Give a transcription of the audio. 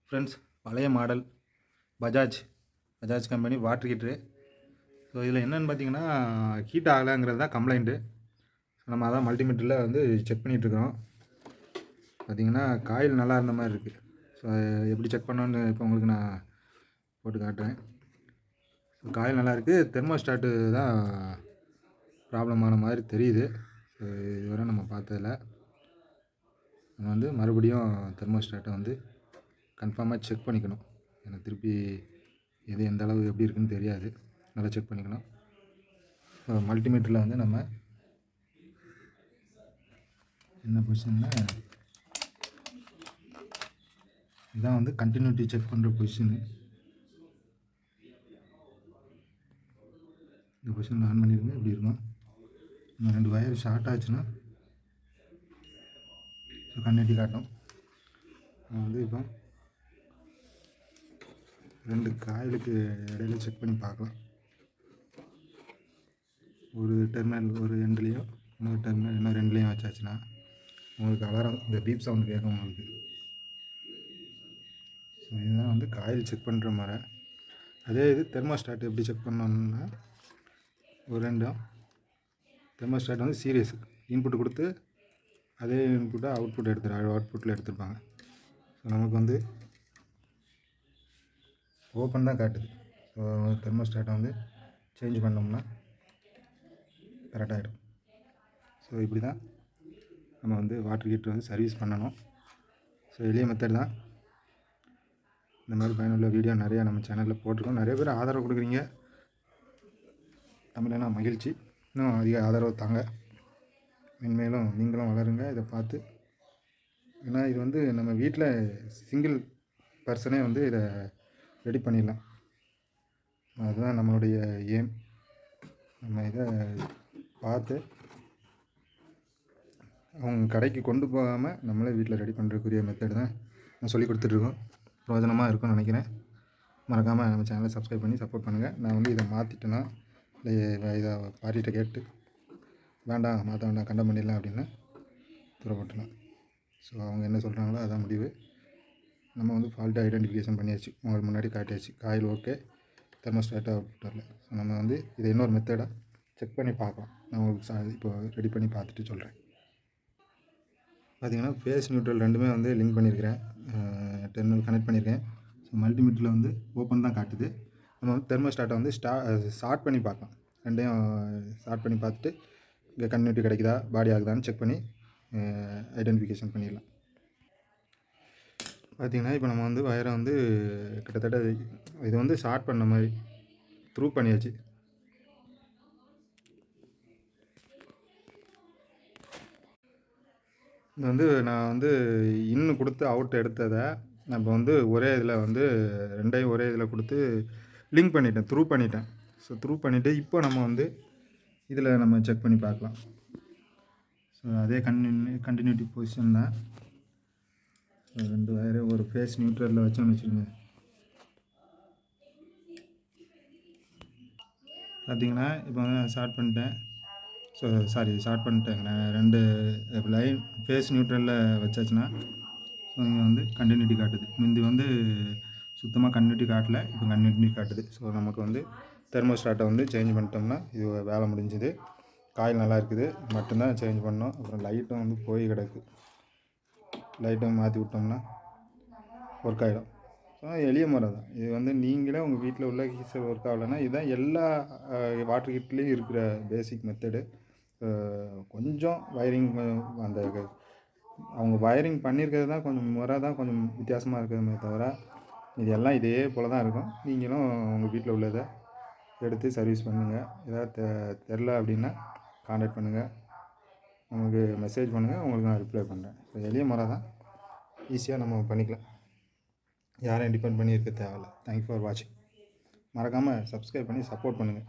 Friends, பழைய model Bajaj company water ஹீட்ரு. So இதில் என்னென்னு பார்த்தீங்கன்னா, ஹீட் ஆகலைங்கிறது தான் கம்ப்ளைண்ட்டு. நம்ம அதான் மல்டிமீட்டரில் வந்து செக் பண்ணிகிட்ருக்குறோம். பார்த்திங்கன்னா காயில் நல்லா இருந்த மாதிரி இருக்குது. ஸோ எப்படி செக் பண்ணோன்னு இப்போ உங்களுக்கு நான் போட்டு காட்டுறேன். ஸோ காயில் நல்லா இருக்குது. தெர்மோஸ்டாட்டு தான் ப்ராப்ளமான மாதிரி தெரியுது. ஸோ இதுவரை நம்ம பார்த்ததில்ல. நம்ம வந்து மறுபடியும் தெர்மோஸ்டாட்டை வந்து கன்ஃபார்மாக செக் பண்ணிக்கணும். எனக்கு திருப்பி எது எந்த அளவு எப்படி இருக்குன்னு தெரியாது. நல்லா செக் பண்ணிக்கணும். மல்டிமீட்டரில் வந்து நம்ம என்ன பொசிஷனில் இதான் வந்து கண்டினியூட்டி செக் பண்ணுற பொசிஷனு. இந்த பொசிஷன் ஆன் பண்ணிடுங்க. இப்படி இருக்கும். இன்னும் 2 வயர் ஷார்ட் ஆச்சுன்னா கண்டினியூட்டி காட்டும். நான் வந்து இப்போ 2 காயிலுக்கு இடையில செக் பண்ணி பார்க்கலாம். ஒரு டெர்மினல் ஒரு எண்ட்லேயும் இன்னொரு டெர்மினல் இன்னும் 2லேயும் வச்சாச்சுன்னா உங்களுக்கு அலாரம் இந்த பீப் சவுண்ட் கேட்கும் உங்களுக்கு. ஸோ இதுதான் வந்து காயில் செக் பண்ணுற மாதிரி. அதே இது தெர்மோஸ்டாட் எப்படி செக் பண்ணோன்னா, ஒரு 2 தெர்மோஸ்டாட் வந்து சீரியஸ் இன்புட் கொடுத்து அதே இன்புட்டை அவுட்புட்டில் எடுத்துருப்பாங்க. ஸோ நமக்கு வந்து ஓப்பன் தான் காட்டுது. ஸோ தெர்மோஸ்டாட்டை வந்து சேஞ்ச் பண்ணோம்னா கரெக்டாகிடும். ஸோ இப்படி தான் நம்ம வந்து வாட்டர் ஹீட்டர் வந்து சர்வீஸ் பண்ணணும். ஸோ எளிய மெத்தட் தான். இந்த மாதிரி பயனுள்ள வீடியோ நிறையா நம்ம சேனலில் போட்டிருக்கோம். நிறைய பேர் ஆதரவு கொடுக்குறீங்க. தமிழனா மகிழ்ச்சி. இன்னும் அதிக ஆதரவு தாங்க. மென்மேலும் நீங்களும் வளருங்க இதை பார்த்து. ஏன்னா இது வந்து நம்ம வீட்டில் சிங்கிள் பர்சனே வந்து இதை ரெடி பண்ணிடலாம். அதுதான் நம்மளுடைய எய்ம். நம்ம இதை பார்த்து அவங்க கடைக்கு கொண்டு போகாமல் நம்மளே வீட்டில் ரெடி பண்ணுறதுக்குரிய மெத்தட் தான் நான் சொல்லி கொடுத்துட்ருக்கோம். பிரயோஜனமாக இருக்கும்னு நினைக்கிறேன். மறக்காமல் நம்ம சேனலை சப்ஸ்கிரைப் பண்ணி சப்போர்ட் பண்ணுங்கள். நான் வந்து இதை மாற்றிட்டேன்னா இல்லை இதை பார்ட்டிகிட்ட கேட்டு வேண்டாம் மாற்ற வேண்டாம் கண்டம் பண்ணிடலாம் அப்படின்னு தூரப்பட்டலாம். ஸோ அவங்க என்ன சொல்கிறாங்களோ அதான் முடிவு. நம்ம வந்து ஃபால்ட்டை ஐடென்டிஃபிகேஷன் பண்ணியாச்சு. உங்களுக்கு முன்னாடி காட்டியாச்சு. காயில் ஓகே, தெர்மோஸ்டாட் அவுட்புட் வரல. ஸோ நம்ம வந்து இதை இன்னொரு மெத்தடாக செக் பண்ணி பார்க்கலாம். நான் உங்களுக்கு இப்போ ரெடி பண்ணி பார்த்துட்டு சொல்கிறேன். பார்த்திங்கன்னா ஃபேஸ் நியூட்ரல் ரெண்டுமே வந்து லிங்க் பண்ணியிருக்கிறேன். டெர்மினல் கனெக்ட் பண்ணியிருக்கேன். ஸோ மல்டிமீட்டரில் வந்து ஓப்பன் தான் காட்டுது. நம்ம வந்து தெர்மோஸ்டாட்டை வந்து ஸ்டார்ட் பண்ணி பார்க்கலாம். ரெண்டையும் ஸ்டார்ட் பண்ணி பார்த்துட்டு இங்கே கண்டினியூட்டி கிடைக்குதா, பாடி ஆகுதான்னு செக் பண்ணி ஐடென்டிஃபிகேஷன் பண்ணிடலாம். பார்த்திங்கன்னா இப்போ நம்ம வந்து வயரை வந்து கிட்டத்தட்ட இது வந்து ஷார்ட் பண்ண மாதிரி த்ரூ பண்ணியாச்சு. இது வந்து நான் வந்து இன்னும் கொடுத்து அவுட் எடுத்ததை நம்ம வந்து ஒரே இதில் வந்து ரெண்டையும் ஒரே இதில் கொடுத்து லிங்க் பண்ணிட்டேன், த்ரூ பண்ணிட்டேன். ஸோ த்ரூ பண்ணிவிட்டு இப்போ நம்ம வந்து இதில் நம்ம செக் பண்ணி பார்க்கலாம். ஸோ அதே கண்டினியூட்டி பொசிஷன் தான். ஸோ 2 வயரு ஒரு ஃபேஸ் நியூட்ரலில் வச்சோன்னு வச்சுக்கோங்க. பார்த்திங்கன்னா இப்போ வந்து நான் ஸ்டார்ட் பண்ணிட்டேன். ஸ்டார்ட் பண்ணிட்டேங்க. நான் 2 லைன் ஃபேஸ் நியூட்ரலில் வச்சாச்சுன்னா ஸோ இங்கே வந்து கண்டினியூட்டி காட்டுது. முந்தி வந்து சுத்தமாக கண்டினியூட்டி காட்டலை, இப்போ கண்டினியூட்டி காட்டுது. ஸோ நமக்கு வந்து தெர்மோஸ்டாட்டை வந்து சேஞ்ச் பண்ணிட்டோம்னா இது வேலை முடிஞ்சுது. காயில் நல்லா இருக்குது, மட்டும்தான் சேஞ்ச் பண்ணோம். அப்புறம் லைட்டும் வந்து போய் கிடக்கு. லைட்டும் மாற்றி விட்டோம்னா ஒர்க் ஆகிடும். ஸோ எளிய முறை தான் இது. வந்து நீங்களே உங்கள் வீட்டில் உள்ள ஹீட்டர் ஒர்க் ஆகலைன்னா இதுதான் எல்லா வாட்டர் ஹீட்டர்லேயும் இருக்கிற பேசிக் மெத்தடு. கொஞ்சம் வயரிங் அந்த அவங்க வயரிங் பண்ணியிருக்கிறது தான் கொஞ்சம் முறை தான் கொஞ்சம் வித்தியாசமாக இருக்கிறதுமே தவிர இது எல்லாம் இதே போல் தான் இருக்கும். நீங்களும் உங்கள் வீட்டில் உள்ளதை எடுத்து சர்வீஸ் பண்ணுங்கள். ஏதாவது தெரில அப்படின்னா கான்டாக்ட் பண்ணுங்கள், நமக்கு மெசேஜ் பண்ணுங்கள், உங்களுக்கு நான் ரிப்ளை பண்ணுறேன். ஸோ எளிய முறை தான், ஈஸியாக நம்ம பண்ணிக்கலாம். யாரையும் டிபெண்ட் பண்ணி இருக்க தேவையில்லை. தேங்க்யூ ஃபார் வாட்சிங். மறக்காமல் சப்ஸ்கிரைப் பண்ணி சப்போர்ட் பண்ணுங்கள்.